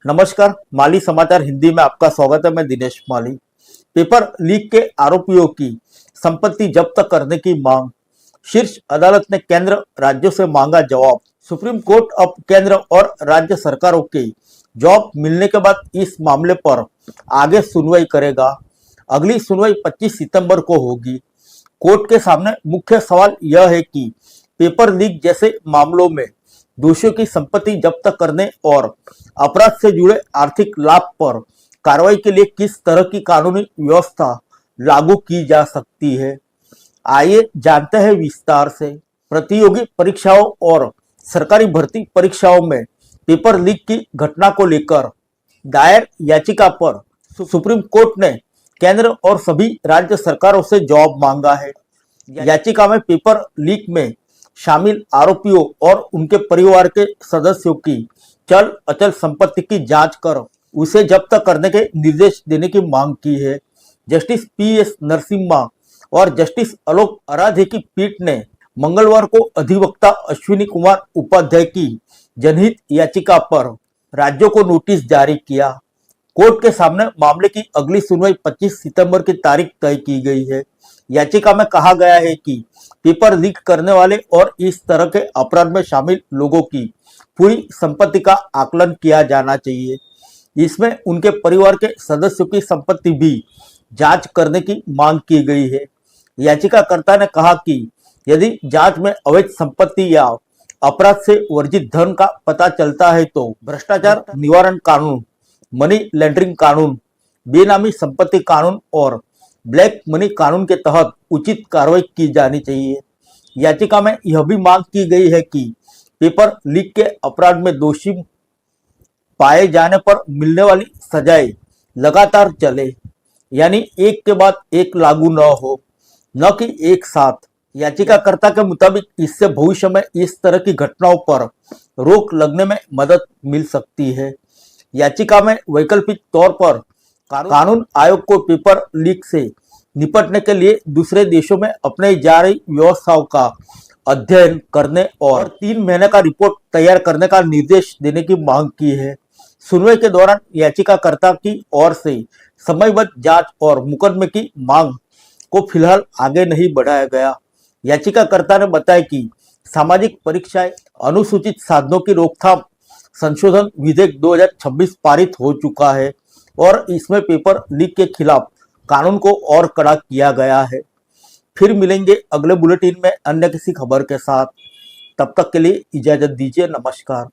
नमस्कार, माली समाचार हिंदी में आपका स्वागत है। मैं दिनेश माली। पेपर लीक के आरोपियों की संपत्ति जब्त करने की मांग। शीर्ष अदालत ने केंद्र राज्यों से मांगा जवाब। सुप्रीम कोर्ट अब केंद्र और राज्य सरकारों के जवाब मिलने के बाद इस मामले पर आगे सुनवाई करेगा। अगली सुनवाई 25 सितंबर को होगी। कोर्ट के सामने मुख्य सवाल यह है कि पेपर लीक जैसे मामलों में दोषियों की संपत्ति जब्त करने और अपराध से जुड़े आर्थिक लाभ पर कार्रवाई के लिए किस तरह की कानूनी व्यवस्था लागू की जा सकती है। आइए जानते हैं विस्तार से। प्रतियोगी परीक्षाओं और सरकारी भर्ती परीक्षाओं में पेपर लीक की घटना को लेकर दायर याचिका पर सुप्रीम कोर्ट ने केंद्र और सभी राज्य सरकारों से जवाब मांगा है। याचिका में पेपर लीक में शामिल आरोपियों और उनके परिवार के सदस्यों की चल अचल संपत्ति की जांच कर उसे जब्त करने के निर्देश देने की मांग की है। जस्टिस पीएस नरसिम्हा और जस्टिस आलोक आराध्य की पीठ ने मंगलवार को अधिवक्ता अश्विनी कुमार उपाध्याय की जनहित याचिका पर राज्यों को नोटिस जारी किया। कोर्ट के सामने मामले की अगली सुनवाई 25 सितंबर की तारीख तय की गई है। याचिका में कहा गया है कि पेपर लीक करने वाले और इस तरह के अपराध में शामिल लोगों की पूरी संपत्ति का आकलन किया जाना चाहिए। इसमें उनके परिवार के सदस्यों की संपत्ति भी जांच करने की मांग की गई है। याचिकाकर्ता ने कहा कि यदि जांच में अवैध संपत्ति या अपराध से वर्जित धन का पता चलता है तो भ्रष्टाचार निवारण कानून, मनी लॉन्ड्रिंग कानून, बेनामी संपत्ति कानून और ब्लैक मनी कानून के तहत उचित कार्रवाई की जानी चाहिए। याचिका में यह भी मांग की गई है कि पेपर लीक के अपराध में दोषी पाए जाने पर मिलने वाली सजाएं लगातार चले, यानी एक के बाद एक लागू न हो, न कि एक साथ। याचिकाकर्ता के मुताबिक इससे भविष्य में इस तरह की घटनाओं पर रोक लगने में मदद मिल सकती है। याचिका में वैकल्पिक तौर पर कानून आयोग को पेपर लीक से निपटने के लिए दूसरे देशों में अपनाई जा रही व्यवस्थाओं का अध्ययन करने और 3 महीने का रिपोर्ट तैयार करने का निर्देश देने की मांग की है। सुनवाई के दौरान याचिकाकर्ता की ओर से समयबद्ध जांच और मुकदमे की मांग को फिलहाल आगे नहीं बढ़ाया गया। याचिकाकर्ता ने बताया कि सामाजिक परीक्षाएं अनुसूचित साधनों की रोकथाम संशोधन विधेयक 2026 पारित हो चुका है और इसमें पेपर लीक के खिलाफ कानून को और कड़ा किया गया है। फिर मिलेंगे अगले बुलेटिन में अन्य किसी खबर के साथ। तब तक के लिए इजाजत दीजिए। नमस्कार।